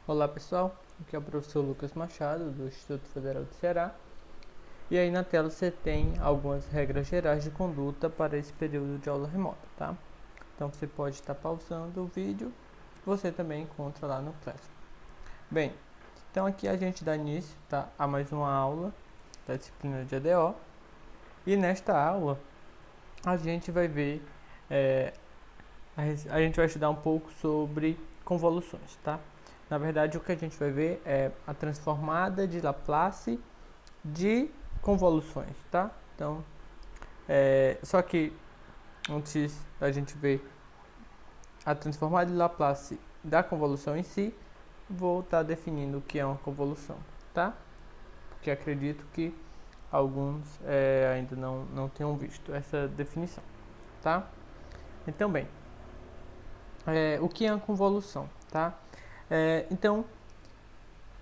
Olá pessoal, aqui é o professor Lucas Machado do Instituto Federal do Ceará. E aí na tela você tem algumas regras gerais de conduta para esse período de aula remota, tá? Então você pode estar pausando o vídeo, você também encontra lá no Classroom. Bem, então aqui a gente dá início, tá, a mais uma aula da disciplina de ADO. E nesta aula a gente vai ver, a gente vai estudar um pouco sobre convoluções, tá? Na verdade, o que a gente vai ver é a transformada de Laplace de convoluções, tá? Então, só que antes da gente ver a transformada de Laplace da convolução em si, vou estar definindo o que é uma convolução, tá? Porque acredito que alguns ainda não tenham visto essa definição, tá? Então, bem, o que é uma convolução, tá? Então,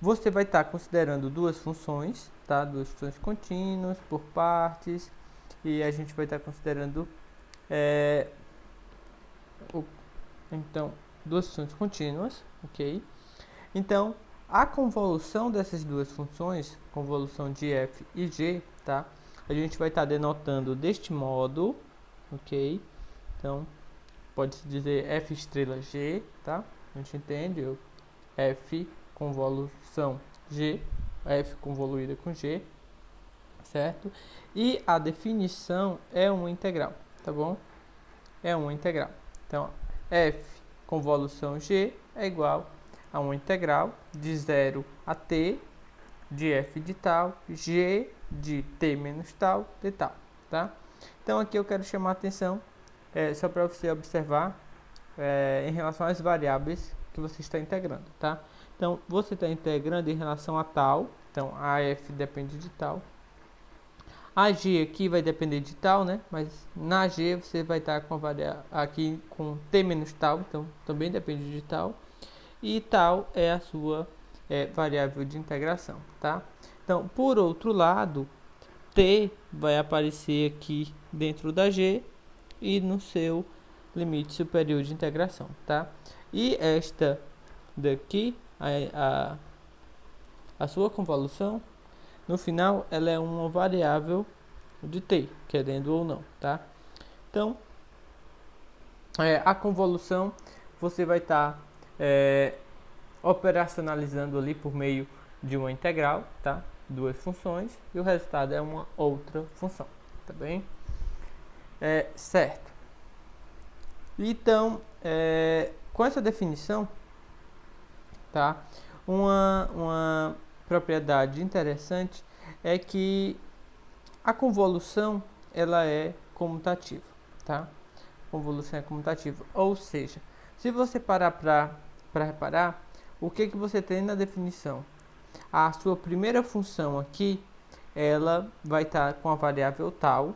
você vai estar considerando duas funções, tá? Duas funções contínuas por partes, e a gente vai estar considerando então duas funções contínuas, ok? Então, a convolução dessas duas funções, convolução de f e g, tá? A gente vai estar denotando deste modo, ok? Então, pode-se dizer f estrela g, tá? A gente entende? F convolução g, f convoluída com g, certo? E a definição é uma integral, tá bom? É uma integral. Então, f convolução g é igual a uma integral de 0 a t de f de tal, g de t menos tal, de tal, tá? Então, aqui eu quero chamar a atenção, só para você observar, em relação às variáveis que você está integrando, tá? Então, você está integrando em relação a tal, então a f depende de tal. A g aqui vai depender de tal, né? Mas na g você vai estar com a variável aqui com t menos tal, então também depende de tal. E tal é a sua variável de integração, tá? Então, por outro lado, t vai aparecer aqui dentro da g e no seu limite superior de integração, tá? E esta daqui, a sua convolução, no final ela é uma variável de t, querendo ou não, tá? Então, a convolução você vai estar operacionalizando ali por meio de uma integral, tá? Duas funções e o resultado é uma outra função, tá bem? Certo. Então, com essa definição, tá? Uma propriedade interessante é que a convolução ela é comutativa, tá? Convolução é comutativa, ou seja, se você parar para reparar, o que você tem na definição? A sua primeira função aqui, ela vai estar com a variável tal,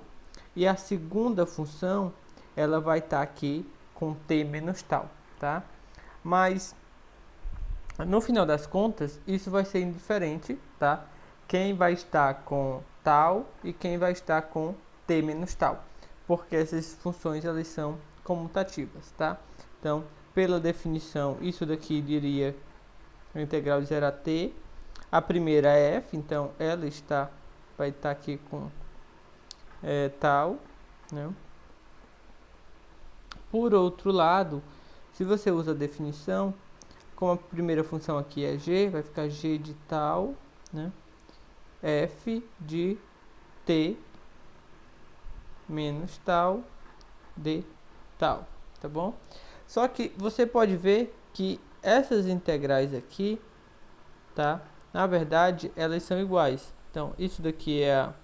e a segunda função, ela vai estar aqui com t menos tal, tá? Mas no final das contas, isso vai ser indiferente, tá? Quem vai estar com tal e quem vai estar com t menos tal, porque essas funções elas são comutativas, tá? Então, pela definição, isso daqui diria a integral de 0 a t. A primeira é f, então ela vai estar aqui com tal, né? Por outro lado, se você usa a definição, como a primeira função aqui é g, vai ficar g de tal, né? F de t menos tal de tal, tá bom? Só que você pode ver que essas integrais aqui, tá? Na verdade, elas são iguais. Então, isso daqui é a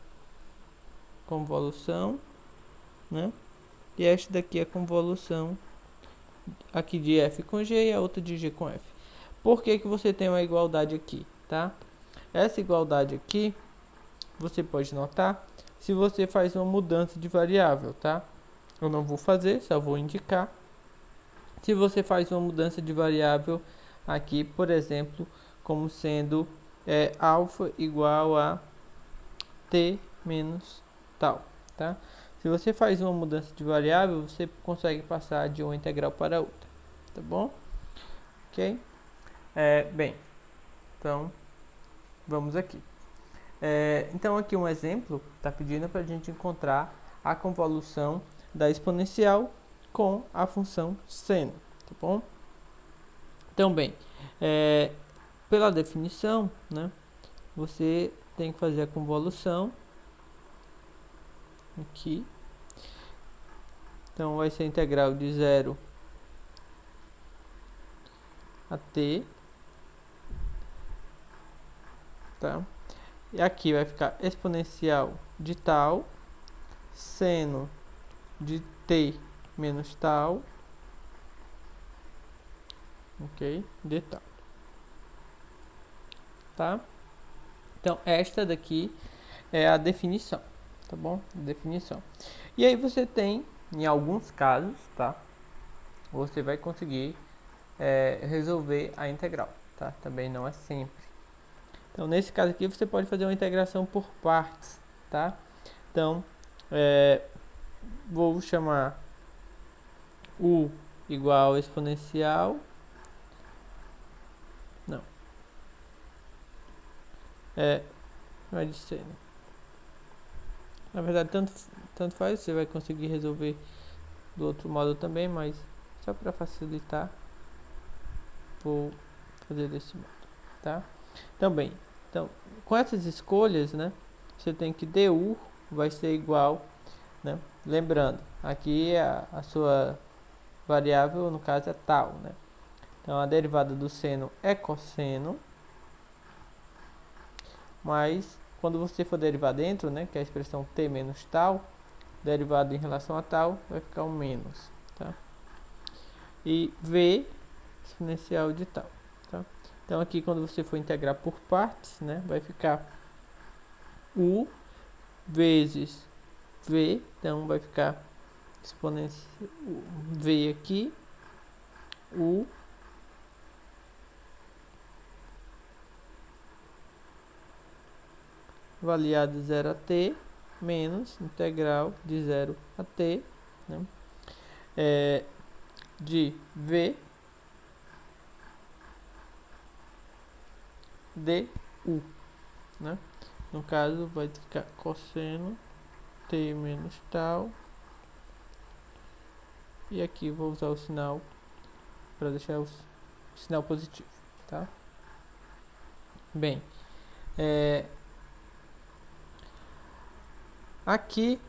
convolução, né? E esta daqui é a convolução aqui de f com g e a outra de g com f. Por que você tem uma igualdade aqui, tá? Essa igualdade aqui, você pode notar se você faz uma mudança de variável, tá? Eu não vou fazer, só vou indicar. Se você faz uma mudança de variável aqui, por exemplo, como sendo alfa igual a t menos tal, tá? Se você faz uma mudança de variável, você consegue passar de uma integral para outra, tá bom? Ok? Bem, então vamos aqui. Então aqui um exemplo está pedindo para a gente encontrar a convolução da exponencial com a função seno, tá bom? Então bem, pela definição, né, você tem que fazer a convolução aqui. Então vai ser integral de 0 a t, tá? E aqui vai ficar exponencial de tal, seno de t menos tal, ok? De tal, tá? Então esta daqui é a definição, tá bom? Definição. E aí você tem, em alguns casos, tá? Você vai conseguir resolver a integral, tá? Também não é sempre. Então nesse caso aqui você pode fazer uma integração por partes, tá? Então vou chamar u igual a exponencial, não, não é de seno. Na verdade tanto faz, você vai conseguir resolver do outro modo também, mas só para facilitar vou fazer desse modo, tá? Também, então com essas escolhas, né, você tem que du vai ser igual, né? Lembrando, aqui a sua variável no caso é tal, né? Então a derivada do seno é cosseno, mas quando você for derivar dentro, né, que é a expressão t menos tal, derivado em relação a tal vai ficar um menos, tá? E v exponencial de tal, tá? Então aqui quando você for integrar por partes, né, vai ficar u vezes v, então vai ficar exponencial v aqui, u avaliado de 0 a t menos integral de 0 a t, né, de v du, né? No caso vai ficar cosseno t menos tal, e aqui vou usar o sinal para deixar o sinal positivo, tá? Bem, aqui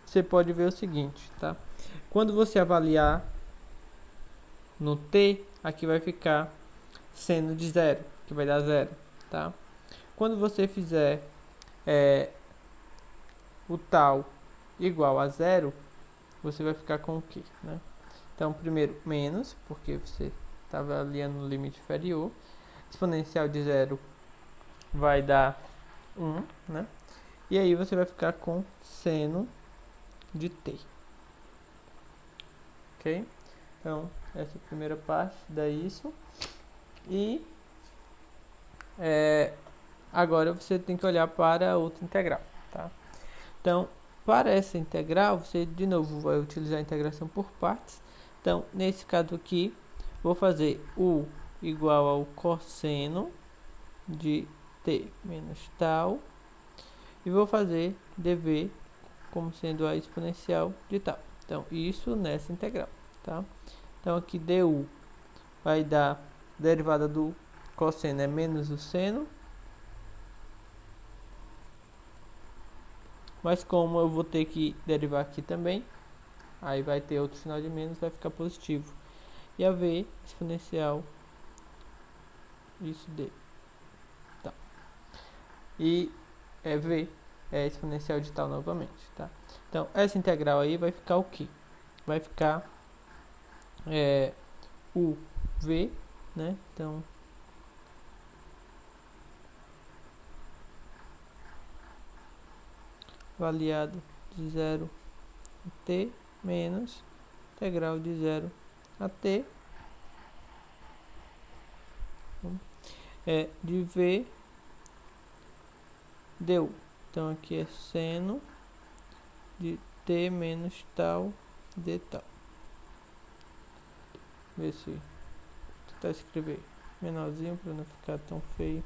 você pode ver o seguinte, tá? Quando você avaliar no t, aqui vai ficar seno de 0, que vai dar 0, tá? Quando você fizer o tal igual a 0, você vai ficar com o quê, né? Então, primeiro, menos, porque você está avaliando no limite inferior. Exponencial de 0 vai dar 1, né? E aí você vai ficar com seno de t. Ok? Então, essa é a primeira parte, dá isso. E agora você tem que olhar para a outra integral, tá? Então, para essa integral, você de novo vai utilizar a integração por partes. Então, nesse caso aqui, vou fazer u igual ao cosseno de t menos tal, e vou fazer dv como sendo a exponencial de tal. Então, isso nessa integral, tá? Então, aqui du vai dar derivada do cosseno é menos o seno, mas como eu vou ter que derivar aqui também, aí vai ter outro sinal de menos, vai ficar positivo. E a v exponencial isso d. Tá. E v é exponencial de tal novamente, tá? Então, essa integral aí vai ficar o quê? Vai ficar u v, né? Então, avaliado de 0 a t menos integral de 0 a t de v du. Então aqui é seno de t menos tal de tal. Vê se tentar escrever. menorzinho para não ficar tão feio.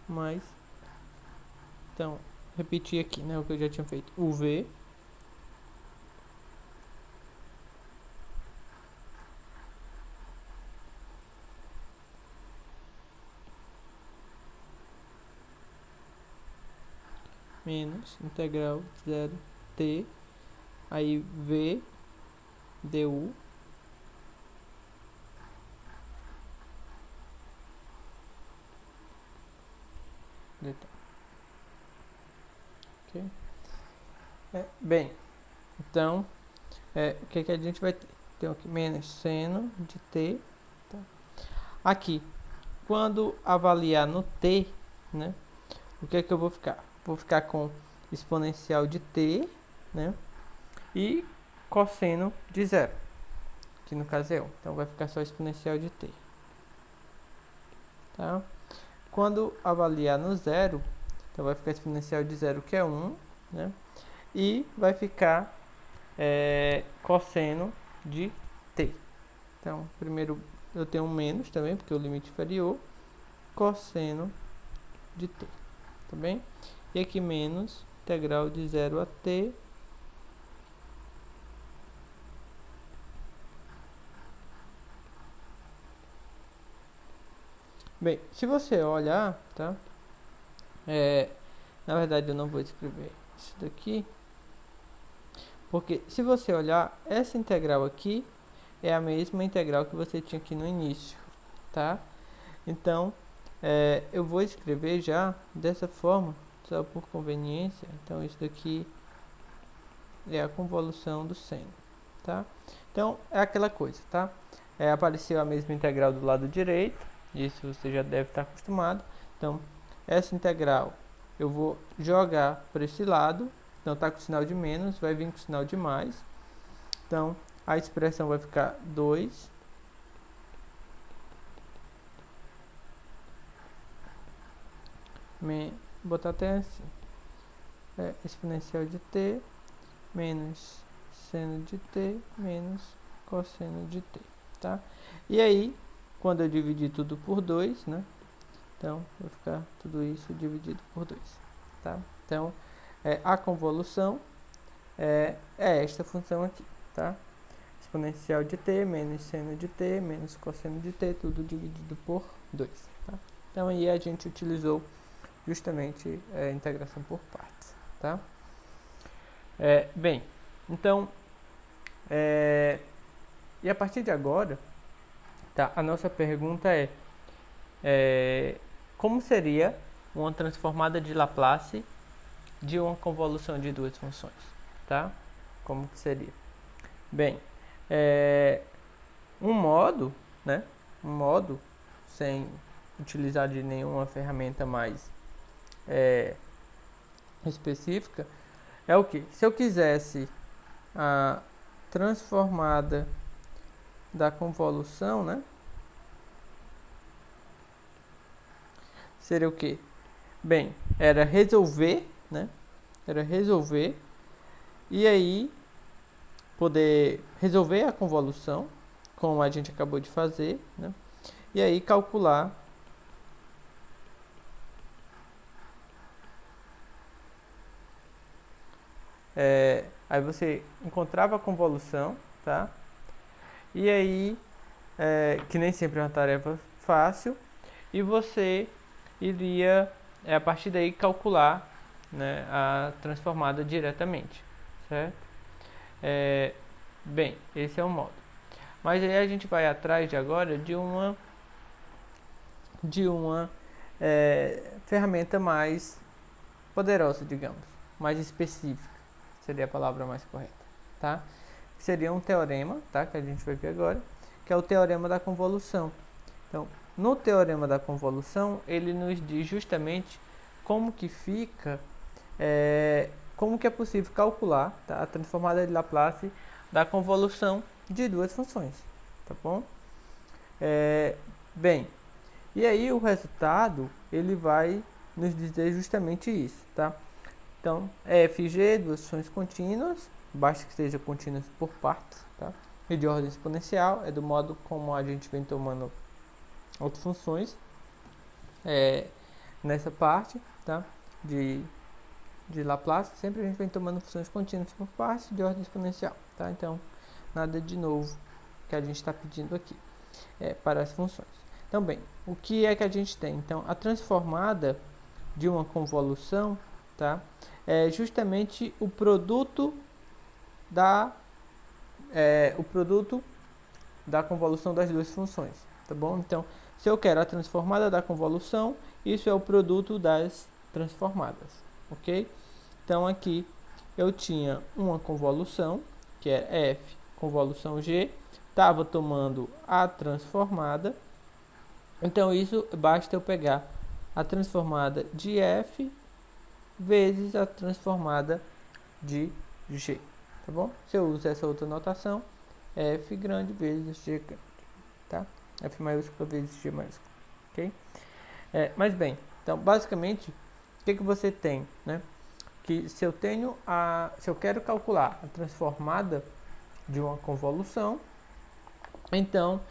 Mas, então, repetir aqui, né, o que eu já tinha feito. O V menos integral 0t, aí V du dt. Ok? Bem, então, o que a gente vai ter? Tem aqui menos seno de t. Tá? Aqui, quando avaliar no t, né, o que eu vou ficar? Vou ficar com exponencial de t, né, e cosseno de zero, que no caso é 1. Então vai ficar só exponencial de t. Tá? Quando avaliar no zero, então vai ficar exponencial de zero, que é 1, né, e vai ficar cosseno de t. Então, primeiro eu tenho um menos também, porque é o limite inferior, cosseno de t, tá bem? E aqui menos integral de 0 a t bem, se você olhar, tá? Na verdade eu não vou escrever isso daqui, porque se você olhar, essa integral aqui é a mesma integral que você tinha aqui no início, tá? Então, eu vou escrever já dessa forma, só por conveniência. Então, isso daqui é a convolução do seno, tá? Então, é aquela coisa, tá? Apareceu a mesma integral do lado direito, isso você já deve estar acostumado. Então, essa integral eu vou jogar para esse lado, então está com sinal de menos, vai vir com sinal de mais. Então, a expressão vai ficar 2 botar até assim, exponencial de t menos seno de t menos cosseno de t, tá? E aí, quando eu dividir tudo por 2, né? Então, vai ficar tudo isso dividido por 2, tá? Então, a convolução é esta função aqui, tá? Exponencial de t menos seno de t menos cosseno de t, tudo dividido por 2, tá? Então, aí a gente utilizou justamente a integração por partes, tá? Bem, então, e a partir de agora, tá? A nossa pergunta como seria uma transformada de Laplace de uma convolução de duas funções, tá? Como que seria? Bem, um modo, né? Um modo sem utilizar de nenhuma ferramenta mais específica é o que? Se eu quisesse a transformada da convolução, né? Seria o que? Bem, era resolver, né? Era resolver e aí poder resolver a convolução, como a gente acabou de fazer, né? E aí calcular aí você encontrava a convolução, tá? E aí, que nem sempre é uma tarefa fácil, e você iria, a partir daí, calcular, né, a transformada diretamente, certo? Bem, esse é o modo. Mas aí a gente vai atrás de agora de uma ferramenta mais poderosa, digamos, mais específica, seria a palavra mais correta, tá? Seria um teorema, tá? Que a gente vai ver agora, que é o teorema da convolução. Então, no teorema da convolução, ele nos diz justamente como que fica, como que é possível calcular, tá, a transformada de Laplace da convolução de duas funções, tá bom? Bem, E aí o resultado, ele vai nos dizer justamente isso, tá? Então, f e g, duas funções contínuas, basta que seja contínuas por partes, tá? E de ordem exponencial, é do modo como a gente vem tomando outras funções nessa parte, tá? De Laplace, sempre a gente vem tomando funções contínuas por partes de ordem exponencial, tá? Então, nada de novo que a gente está pedindo aqui para as funções. Então, bem, o que é que a gente tem? Então, a transformada de uma convolução, tá? É justamente o produto da convolução das duas funções, tá bom? Então, se eu quero a transformada da convolução, isso é o produto das transformadas, ok? Então, aqui eu tinha uma convolução, que é f convolução g, estava tomando a transformada, então isso basta eu pegar a transformada de f vezes a transformada de g, tá bom? Se eu uso essa outra notação, f grande vezes g grande, tá? F maiúsculo vezes g maiúsculo, ok? Mas bem, então basicamente, o que você tem, né? Que se eu quero calcular a transformada de uma convolução, então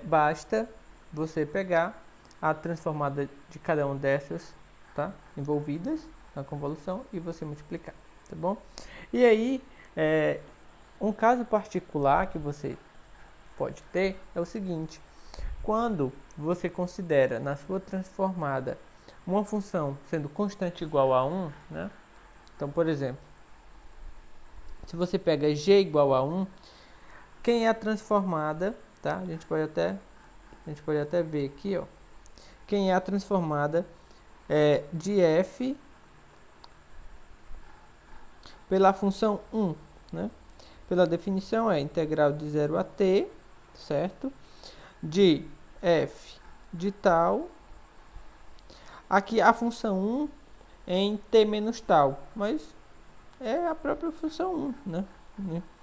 basta você pegar a transformada de cada uma dessas, tá? Envolvidas na convolução e você multiplicar, tá bom? E aí, um caso particular que você pode ter é o seguinte: quando você considera na sua transformada uma função sendo constante igual a 1, né? Então, por exemplo, se você pega g igual a 1, quem é a transformada, tá? A gente pode até ver aqui, ó. Quem é a transformada de f pela função 1, né? Pela definição é integral de 0 a t, certo? De f de tal. Aqui a função 1 em t menos tal, mas é a própria função 1, né?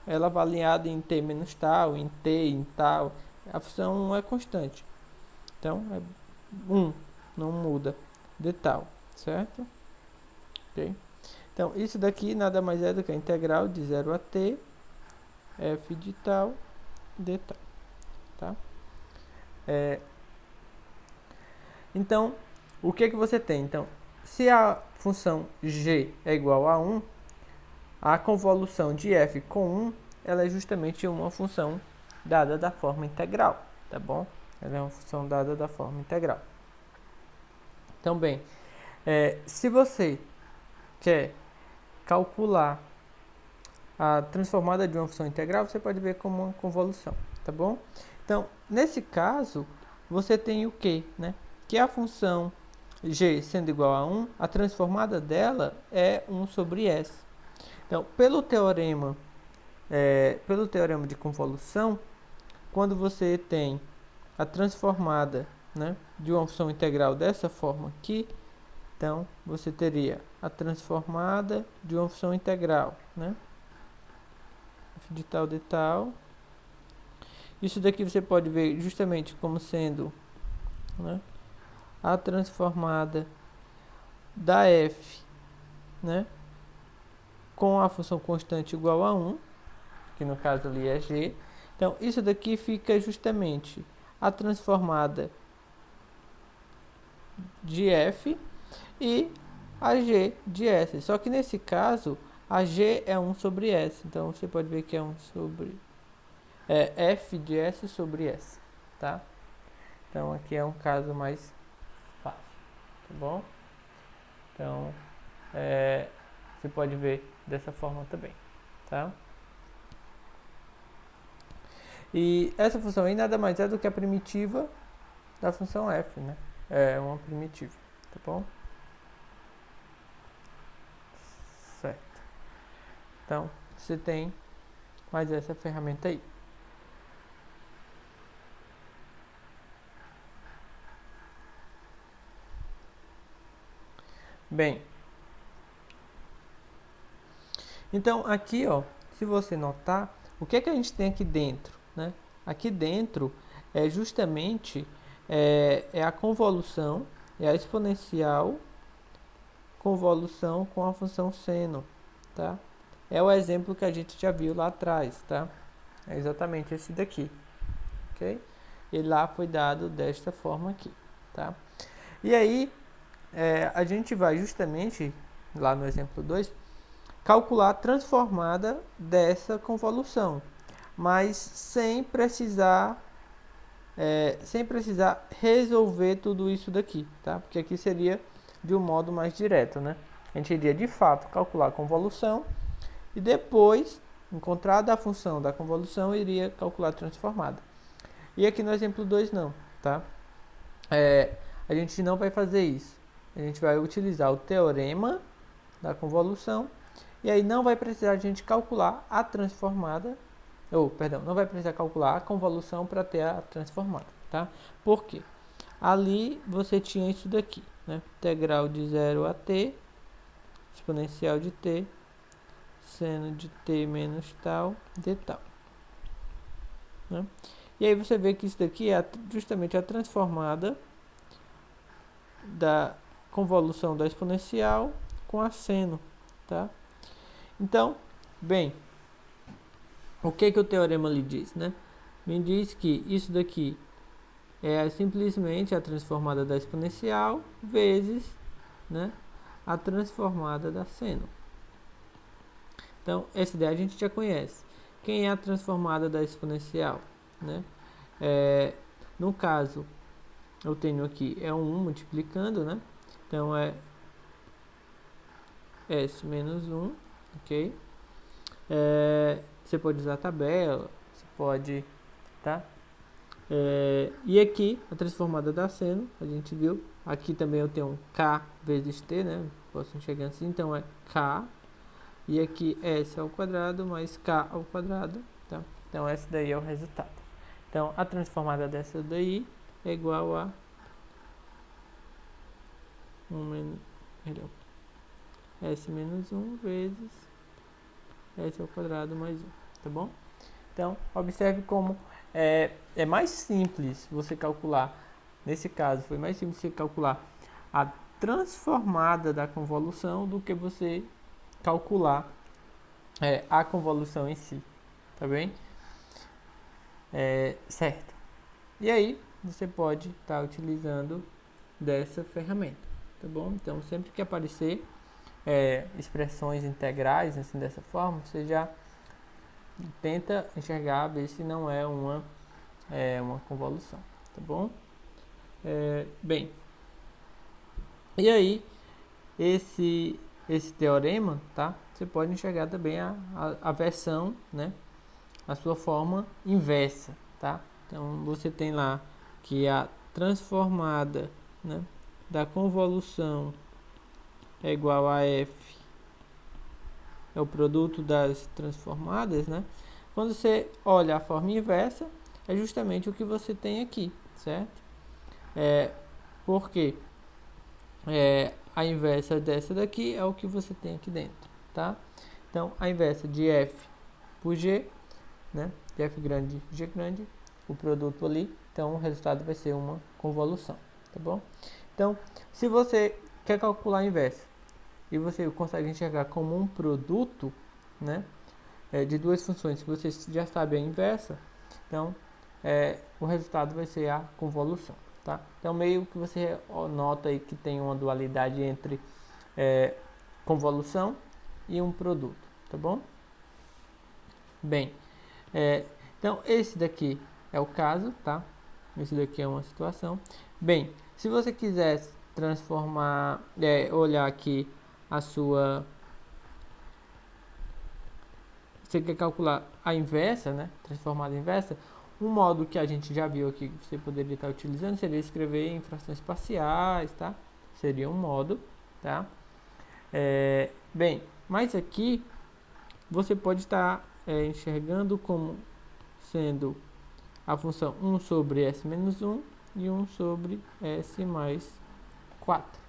Ela avaliada em t menos tal, em t, em tal. A função 1 é constante. Então, é 1, não muda, de tal, certo? Ok? Então, isso daqui nada mais é do que a integral de 0 a t, f de tal, de tal, tá? Então, o que você tem? Então, se a função g é igual a 1, a convolução de f com 1, ela é justamente uma função dada da forma integral, tá bom? Ela é uma função dada da forma integral. Então, bem, se você quer calcular a transformada de uma função integral, você pode ver como uma convolução, tá bom? Então, nesse caso, você tem o quê, né? Que a função g sendo igual a 1, a transformada dela é 1 sobre s. Então, pelo teorema de convolução, quando você tem a transformada, né, de uma função integral dessa forma aqui, então você teria a transformada de uma função integral, né, f de tal. Isso daqui você pode ver justamente como sendo, né, a transformada da f, né, com a função constante igual a 1, que no caso ali é g. Então, isso daqui fica justamente a transformada de f e a g de s. Só que nesse caso, a g é 1 sobre s. Então, você pode ver que é 1 sobre... f de s sobre s, tá? Então, aqui é um caso mais fácil, tá bom? Então, você pode ver dessa forma também, tá? E essa função aí nada mais é do que a primitiva da função f, né? É uma primitiva, tá bom? Certo. Então, você tem mais essa ferramenta aí. Bem, então aqui, ó, se você notar, o que é que a gente tem aqui dentro, né? Aqui dentro é justamente é a convolução, é a exponencial convolução com a função seno, tá? É o exemplo que a gente já viu lá atrás, tá? É exatamente esse daqui, ok? E lá foi dado desta forma aqui, tá? E aí, a gente vai justamente, lá no exemplo 2, calcular a transformada dessa convolução, mas sem precisar resolver tudo isso daqui, tá? Porque aqui seria de um modo mais direto, né? A gente iria de fato calcular a convolução e depois, encontrada a função da convolução, iria calcular a transformada. E aqui no exemplo 2 não, tá? A gente não vai fazer isso. A gente vai utilizar o teorema da convolução e aí não vai precisar a gente calcular a transformada, não vai precisar calcular a convolução para ter a transformada, tá? Por quê? Ali você tinha isso daqui, né? Integral de 0 a t, exponencial de t, seno de t menos tal, de tal, né? E aí você vê que isso daqui é justamente a transformada da convolução da exponencial com a seno, tá? Então, bem, o que o teorema lhe diz, né? Me diz que isso daqui é simplesmente a transformada da exponencial vezes, né, a transformada da seno. Então, essa ideia a gente já conhece. Quem é a transformada da exponencial, né? No caso, eu tenho aqui um 1 multiplicando, né? Então, é S menos 1, ok? Você pode usar a tabela, você pode, tá? E aqui, a transformada da seno, a gente viu. Aqui também eu tenho um K vezes T, né? Posso enxergar assim, então é K. E aqui S ao quadrado mais K ao quadrado, tá? Então, esse daí é o resultado. Então, a transformada dessa daí é igual a 1 S menos 1 vezes S ao quadrado mais 1, tá bom? Então, observe como é mais simples você calcular, nesse caso, foi mais simples você calcular a transformada da convolução do que você calcular a convolução em si, tá bem? Certo. E aí, você pode estar utilizando dessa ferramenta, tá bom? Então, sempre que aparecer expressões integrais, assim, dessa forma, você já tenta enxergar, ver se não é uma convolução, tá bom? Bem, e aí, esse teorema, tá? Você pode enxergar também a versão, né? A sua forma inversa, tá? Então, você tem lá que a transformada, né, da convolução é igual a f, é o produto das transformadas, né? Quando você olha a forma inversa, é justamente o que você tem aqui, certo? Porque a inversa dessa daqui é o que você tem aqui dentro, tá? Então, a inversa de f por g, né? De f grande, g grande, o produto ali, então o resultado vai ser uma convolução, tá bom? Então, se você quer calcular a inversa e você consegue enxergar como um produto, né, de duas funções que você já sabe a inversa, então o resultado vai ser a convolução, tá? Então, meio que você nota aí que tem uma dualidade entre convolução e um produto, tá bom? Bem, então esse daqui é o caso, tá? Esse daqui é uma situação. Bem, se você quiser transformar, olhar aqui a sua... Você quer calcular a inversa, né? Transformada inversa. Um modo que a gente já viu aqui que você poderia estar utilizando seria escrever em frações parciais, tá? Seria um modo, tá? Bem, mas aqui você pode estar enxergando como sendo a função 1 sobre S menos 1 e 1 sobre S mais 4,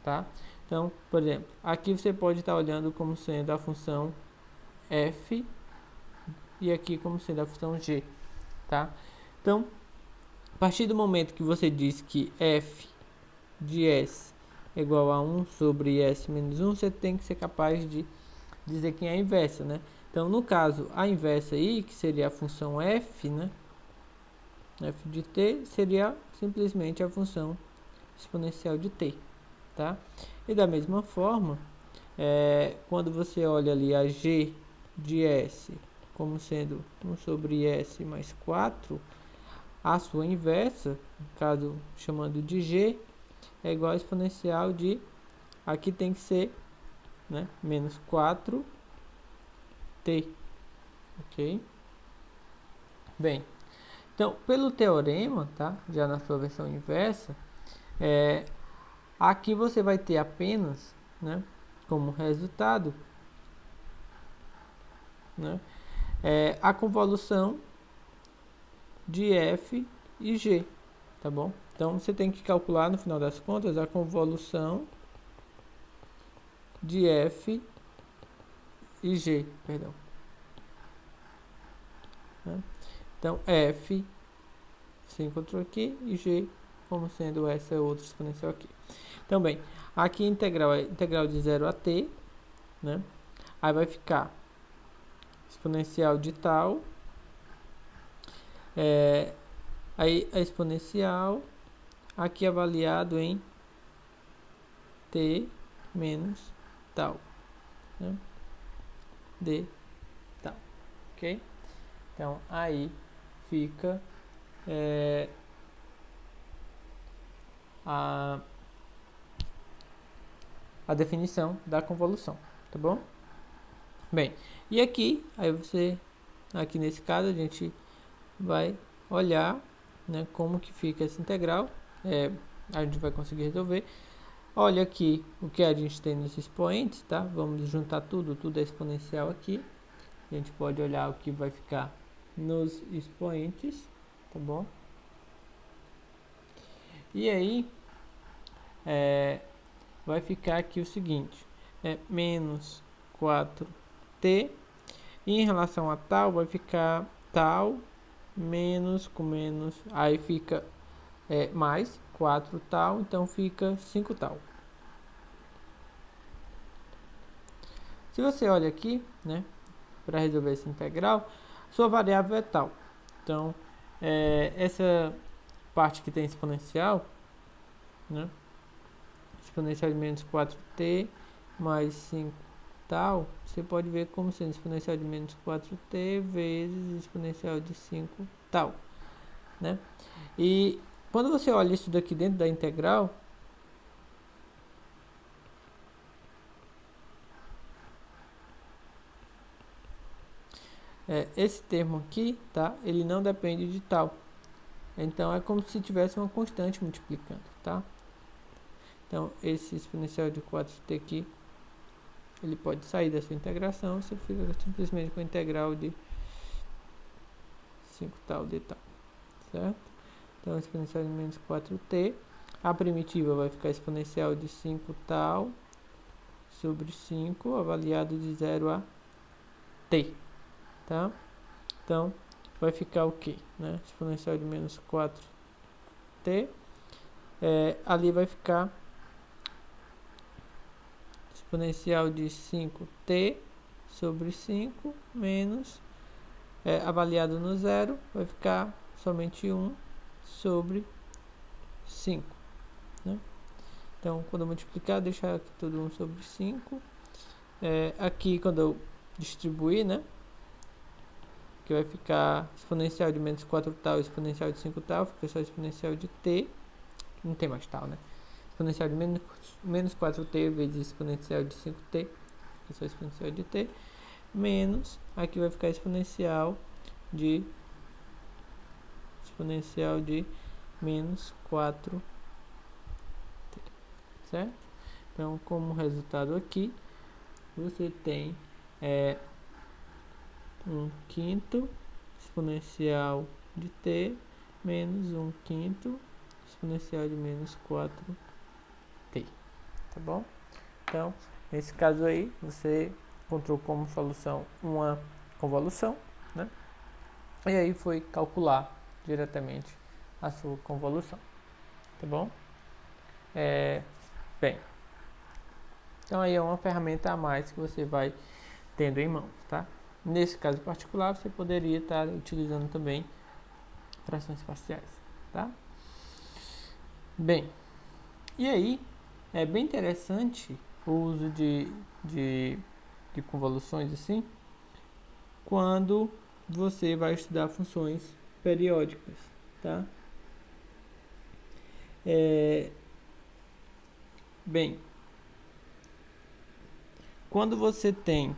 tá? Então, por exemplo, aqui você pode estar olhando como sendo a função F e aqui como sendo a função G, tá? Então, partir do momento que você diz que f de s é igual a 1 sobre s menos 1, você tem que ser capaz de dizer quem é a inversa, né? Então, no caso, a inversa aí, que seria a função f, né? F de t seria simplesmente a função exponencial de t, tá? E da mesma forma, quando você olha ali a g de s como sendo 1 sobre s mais 4, a sua inversa, no caso chamando de g, é igual a exponencial de, aqui tem que ser, né, menos 4t, ok? Bem, então, pelo teorema, tá, já na sua versão inversa, aqui você vai ter apenas, né, como resultado, né, a convolução de f e g, tá bom? Então, você tem que calcular, no final das contas, a convolução de f e g, perdão. Né? Então, f se encontrou aqui e g como sendo essa outra exponencial aqui. Então, bem, aqui a integral é integral de 0 a t, né? Aí vai ficar exponencial de tal, aí a exponencial aqui avaliado em t menos tal, né? D tal, ok? Então, aí fica a definição da convolução, tá bom? Bem, e aqui, aqui nesse caso, a gente vai olhar, né, como que fica essa integral, a gente vai conseguir resolver. Olha aqui o que a gente tem nos expoentes, tá? Vamos juntar tudo é exponencial aqui. A gente pode olhar o que vai ficar nos expoentes, tá bom? E aí, vai ficar aqui o seguinte, menos 4t, e em relação a tal, vai ficar tal, menos com menos, aí fica mais 4 tal, então fica 5 tal. Se você olha aqui, né, para resolver essa integral, sua variável é tal. Então, essa parte que tem exponencial, né, exponencial de menos 4t mais 5 tal, você pode ver como sendo exponencial de menos 4t vezes exponencial de 5 tal, né? E quando você olha isso daqui dentro da integral, esse termo aqui, tá? Ele não depende de tal. Então, é como se tivesse uma constante multiplicando, tá? Então, esse exponencial de 4t aqui, ele pode sair dessa integração, você fica simplesmente com a integral de 5 tal de tal, certo? Então, exponencial de menos 4t, a primitiva vai ficar exponencial de 5 tal sobre 5, avaliado de 0 a t, tá? Então, vai ficar o quê? Né? Exponencial de menos 4t, ali vai ficar exponencial de 5t sobre 5 menos, avaliado no zero, vai ficar somente 1 sobre 5. Né? Então, quando eu multiplicar, deixar aqui tudo 1 sobre 5. Aqui, quando eu distribuir, né, que vai ficar exponencial de menos 4 tal, exponencial de 5 tal, fica só exponencial de t, não tem mais tal, né? Exponencial de menos 4t vezes exponencial de 5t, fica só exponencial de t, menos, aqui vai ficar exponencial de menos 4t, certo? Então, como resultado aqui, você tem 1/5 exponencial de t menos 1/5 exponencial de menos 4t, tá bom? Então, nesse caso aí, você encontrou como solução uma convolução, né? E aí foi calcular diretamente a sua convolução, tá bom? Bem, então aí é uma ferramenta a mais que você vai tendo em mãos, tá? Nesse caso particular, você poderia estar utilizando também frações parciais, tá? Bem, e aí é bem interessante o uso de convoluções assim, quando você vai estudar funções periódicas, tá? Bem, quando você tem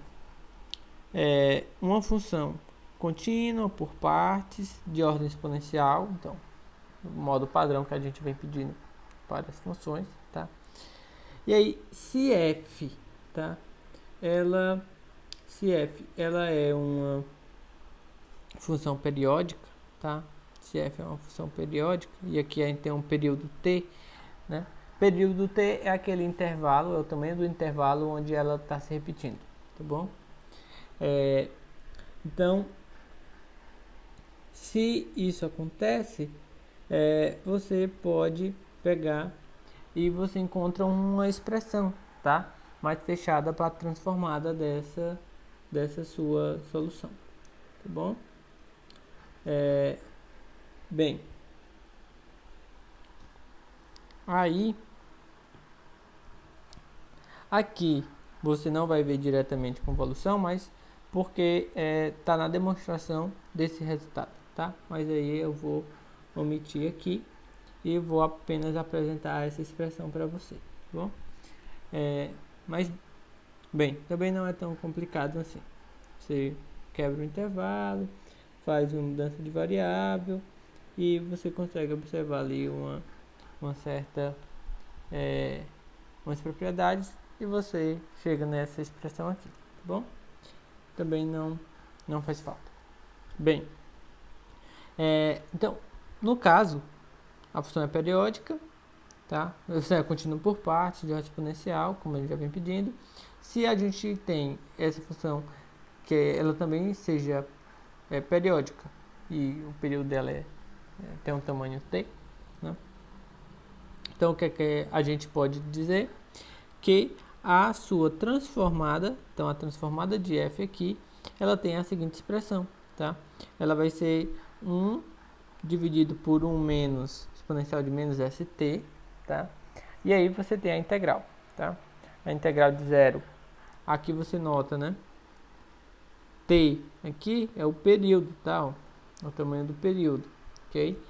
uma função contínua por partes de ordem exponencial, então, o modo padrão que a gente vem pedindo para as funções, tá? E aí, se f, tá? Se f ela é uma função periódica, tá? Se f é uma função periódica, e aqui a gente tem um período t, né? Período t é aquele intervalo, é o tamanho do intervalo onde ela está se repetindo, tá bom? Então, se isso acontece, você pode pegar e você encontra uma expressão, tá? Mais fechada para a transformada dessa sua solução, tá bom? Bem, aí aqui você não vai ver diretamente convolução, mas porque está na demonstração desse resultado, tá? Mas aí eu vou omitir aqui e vou apenas apresentar essa expressão para você, tá bom? Mas, bem, também não é tão complicado assim. Você quebra o intervalo, faz uma mudança de variável e você consegue observar ali uma certa umas propriedades e você chega nessa expressão aqui, tá bom? Também não faz falta. Bem, então, no caso, a função é periódica, tá? Você continua por partes de ordem exponencial, como ele já vem pedindo. Se a gente tem essa função que ela também seja periódica e o período dela tem um tamanho t, né? Então, o que é que a gente pode dizer? Que a sua transformada, então a transformada de f aqui, ela tem a seguinte expressão, tá? Ela vai ser 1 dividido por 1 menos exponencial de menos st, tá? E aí você tem a integral, tá? A integral de 0, aqui você nota, né? T aqui é o período, tá? Ó, o tamanho do período, ok?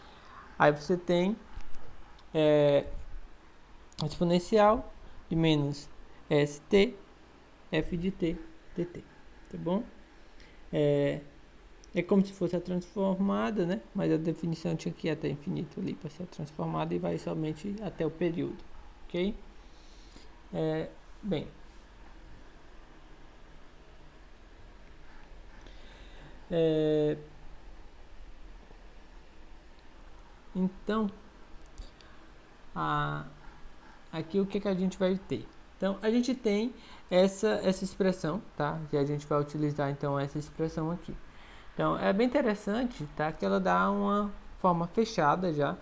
Aí você tem a exponencial de menos st, f de t, dt, tá bom? É como se fosse a transformada, né? Mas a definição tinha que ir até infinito ali para ser transformada e vai somente até o período, ok? Bem, então, aqui o que a gente vai ter? Então, a gente tem essa expressão, tá? Que a gente vai utilizar, então, essa expressão aqui. Então, é bem interessante, tá? Que ela dá uma forma fechada já.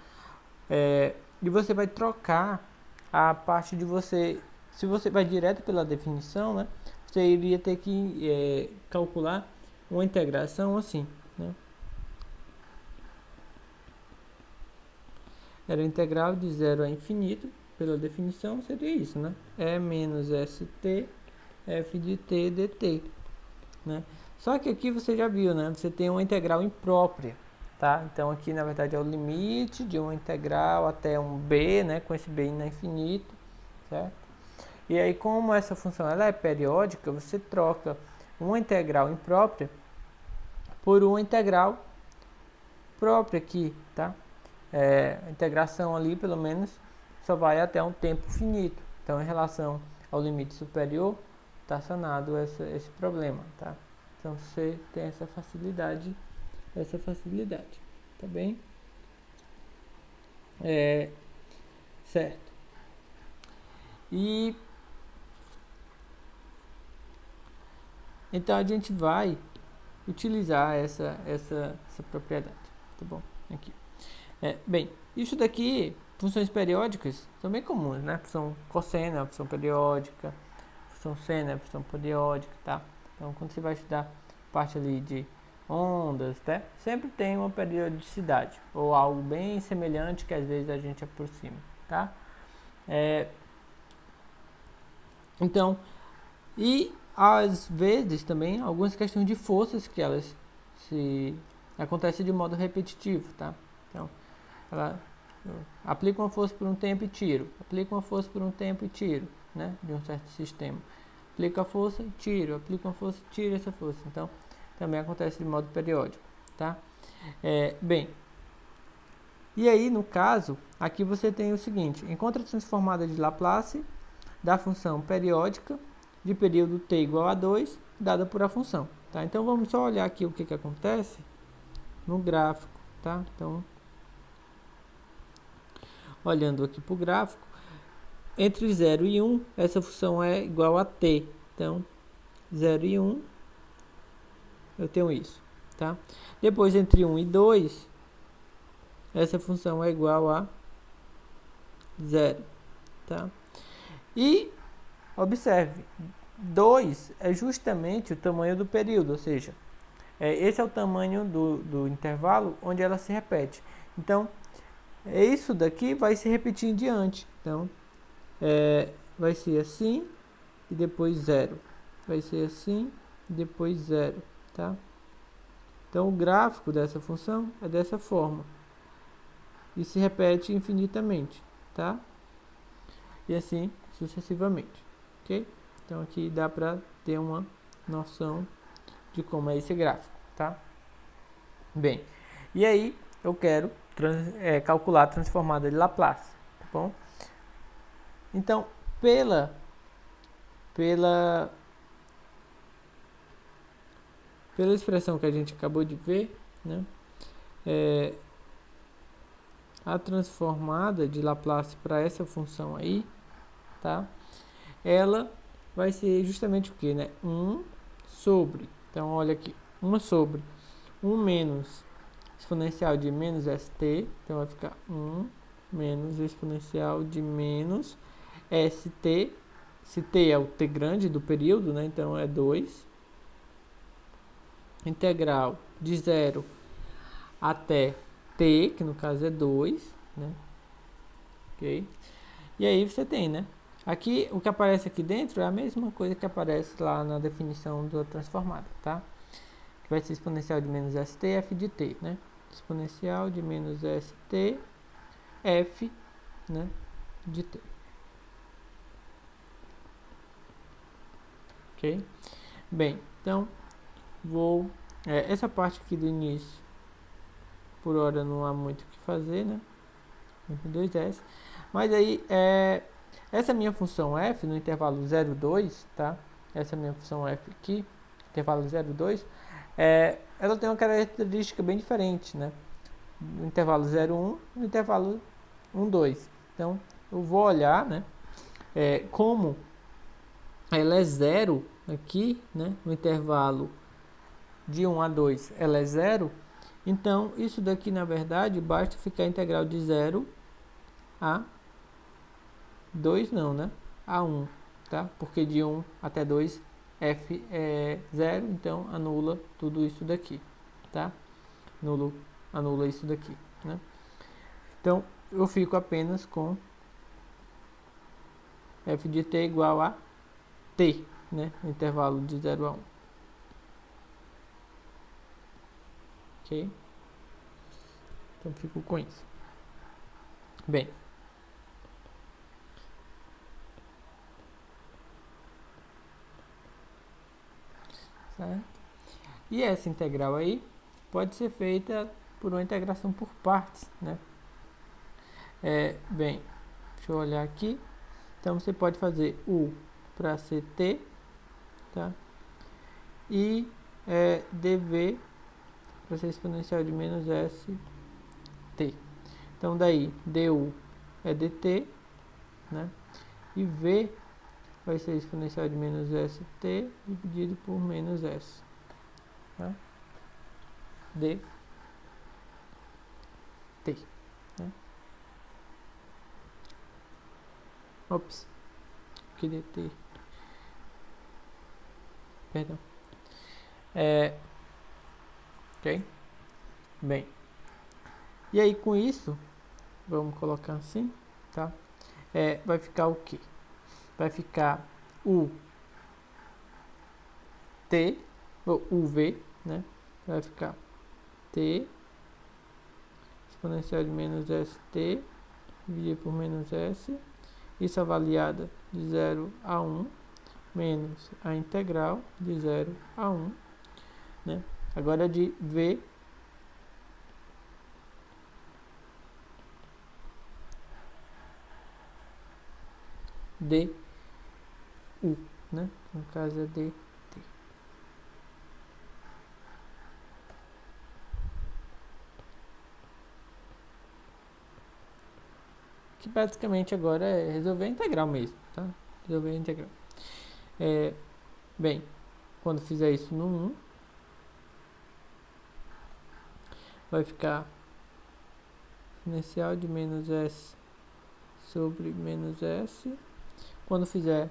E você vai trocar a parte de você... Se você vai direto pela definição, né? Você iria ter que calcular uma integração assim, né? Era integral de 0 a infinito, pela definição, seria isso, né? E menos st, f de t dt, né? Só que aqui você já viu, né? Você tem uma integral imprópria, tá? Então aqui, na verdade, é o limite de uma integral até um b, né? Com esse b indo a infinito, certo? E aí, como essa função ela é periódica, você troca uma integral imprópria por uma integral própria aqui, tá? A integração ali, pelo menos, só vai até um tempo finito. Então, em relação ao limite superior, está sanado esse problema, tá? Então, você tem essa facilidade, tá bem? Certo. E então a gente vai utilizar essa propriedade, tá bom? Aqui. Bem, isso daqui, funções periódicas, são bem comuns, né? Função cosseno, função periódica, função seno, função periódica, tá? Então, quando você vai estudar parte ali de ondas, tá? Sempre tem uma periodicidade, ou algo bem semelhante que às vezes a gente aproxima, tá? Então, e às vezes também algumas questões de forças que elas se acontecem de modo repetitivo, tá? Então, ela aplica uma força por um tempo e tiro, aplica uma força por um tempo e tiro, né? De um certo sistema. Aplica a força e tiro, aplica uma força e tiro essa força. Então, também acontece de modo periódico, tá? Bem, e aí no caso, aqui você tem o seguinte: encontra a transformada de Laplace da função periódica de período t igual a 2, dada por a função, tá? Então, vamos só olhar aqui o que acontece no gráfico, tá? Então, olhando aqui para o gráfico, entre 0 e 1, essa função é igual a t. Então, 0 e 1, eu tenho isso, tá? Depois, entre 1 e 2, essa função é igual a 0, tá? E, observe, 2 é justamente o tamanho do período, ou seja, esse é o tamanho do intervalo onde ela se repete. Então, isso daqui vai se repetir em diante. Então, vai ser assim e depois 0. Vai ser assim e depois 0, tá? Então, o gráfico dessa função é dessa forma. E se repete infinitamente, tá? E assim sucessivamente, ok? Então, aqui dá para ter uma noção de como é esse gráfico, tá? Bem, e aí eu quero calcular a transformada de Laplace, tá bom? Então, pela expressão que a gente acabou de ver, né, a transformada de Laplace para essa função aí, tá? Ela vai ser justamente o que, né? 1 sobre, então olha aqui, 1 sobre 1 menos exponencial de menos st, então vai ficar 1 menos exponencial de menos st, se t é o t grande do período, né? Então é 2, integral de 0 até t, que no caso é 2, né? Ok? E aí você tem, né? Aqui, o que aparece aqui dentro é a mesma coisa que aparece lá na definição da transformada, tá? Que vai ser exponencial de menos st, f de t, né? Exponencial de menos st, f, né, de t. Ok? Bem, então, essa parte aqui do início, por hora não há muito o que fazer, né? 2s. Mas aí, essa minha função f no intervalo 0,2, tá? Essa minha função f aqui, intervalo 0,2, ela tem uma característica bem diferente, né? No intervalo 0,1 e no intervalo 1,2. Então, eu vou olhar, né? Como ela é 0 aqui, né? No intervalo de 1 a 2, ela é 0. Então, isso daqui, na verdade, basta ficar integral de 0 a 2 não, né? A 1, tá? Porque de 1 até 2 f é 0, então anula tudo isso daqui, tá? Anula isso daqui, né? Então, eu fico apenas com f de t igual a t, né? No intervalo de 0 a 1. Ok? Então, fico com isso. Bem, certo? E essa integral aí pode ser feita por uma integração por partes, né? Bem, deixa eu olhar aqui. Então, você pode fazer u para ct, tá? E dv para ser exponencial de menos st. Então, daí, du é dt, né? E v vai ser exponencial de menos st dividido por menos s, tá? dt. Ops, queria ter. Perdão. Ok? Bem. E aí com isso, vamos colocar assim, tá? Vai ficar o quê? Vai ficar o T, ou UV, né? Vai ficar T exponencial de menos ST dividido por menos S, isso avaliada de 0 a 1, menos a integral de 0 a 1, né? Agora de V du, né? No caso é dt. Que basicamente agora é resolver a integral mesmo, tá? Resolver a integral. Bem, quando fizer isso no 1, vai ficar exponencial de menos S sobre menos S. Quando fizer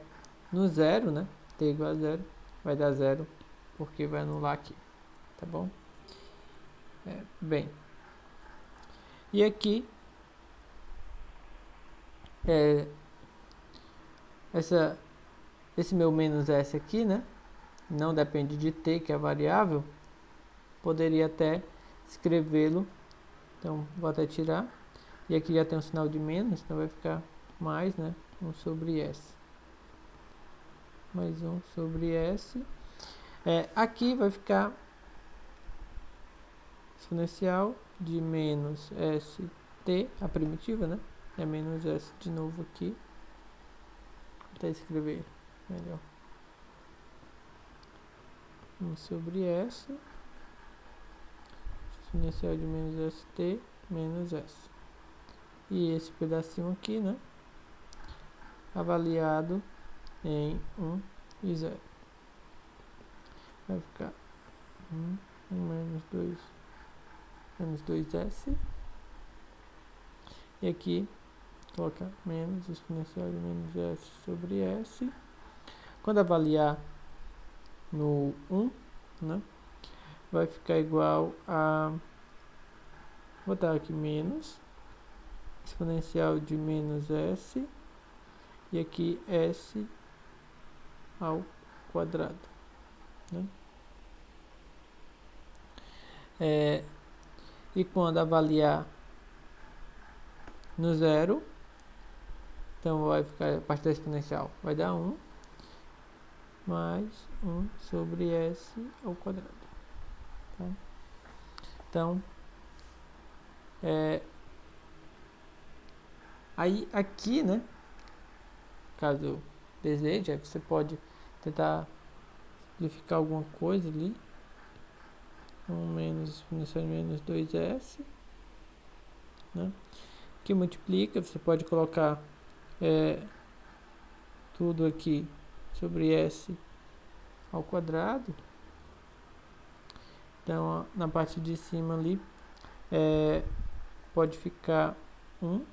no 0, né? T igual a 0, vai dar 0, porque vai anular aqui, tá bom? Bem, e aqui esse meu menos S aqui, né? Não depende de T, que é a variável. Poderia até escrevê-lo. Então, vou até tirar. E aqui já tem um sinal de menos, então vai ficar mais, né? 1 sobre S. Mais 1 sobre S. Aqui vai ficar exponencial de menos ST, a primitiva, né? É menos S de novo aqui. Vou até escrever melhor. 1 sobre S. Exponencial de menos ST menos S. E esse pedacinho aqui, né? Avaliado em 1 e 0. Vai ficar 1 menos 2S. E aqui, coloca menos exponencial de menos S sobre S. Quando avaliar no 1, né? Vai ficar igual a... Vou botar aqui menos exponencial de menos S. E aqui S ao quadrado, né? E quando avaliar no 0, então vai ficar a parte da exponencial, vai dar 1 mais 1 sobre S ao quadrado, tá? Então, aí aqui, né, caso deseje, aí você pode tentar simplificar alguma coisa ali. 1 menos exponencial de menos 2S, né? Que multiplica, você pode colocar tudo aqui sobre S ao quadrado. Então, na parte de cima ali, pode ficar 1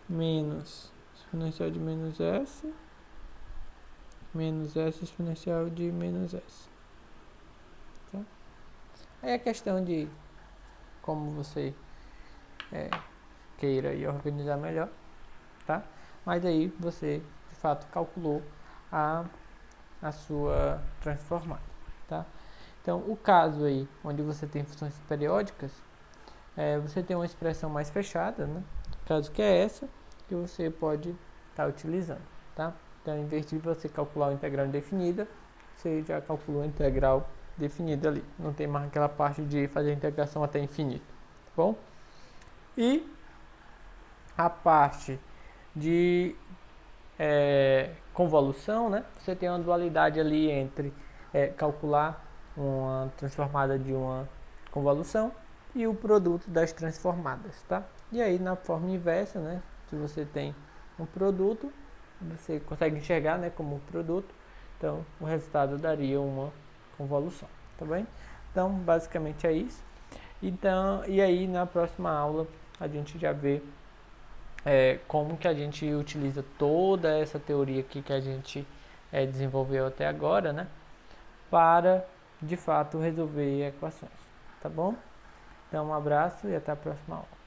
menos exponencial de menos S exponencial de menos S. Tá? Aí é questão de como você queira e organizar melhor, tá? Mas aí você de fato calculou a sua transformada, tá? Então, o caso aí onde você tem funções periódicas, você tem uma expressão mais fechada, né? Caso que é essa que você pode estar utilizando, tá? Então, em vez de você calcular uma integral indefinida, você já calculou a integral definida ali. Não tem mais aquela parte de fazer a integração até infinito, tá bom? E a parte de convolução, né? Você tem uma dualidade ali entre calcular uma transformada de uma convolução e o produto das transformadas, tá? E aí na forma inversa, né? Se você tem um produto, você consegue enxergar, né, como produto, então o resultado daria uma convolução, tá bem? Então basicamente é isso. Então, e aí na próxima aula a gente já vê como que a gente utiliza toda essa teoria aqui que a gente desenvolveu até agora, né, para de fato resolver equações, tá bom? Então um abraço e até a próxima aula.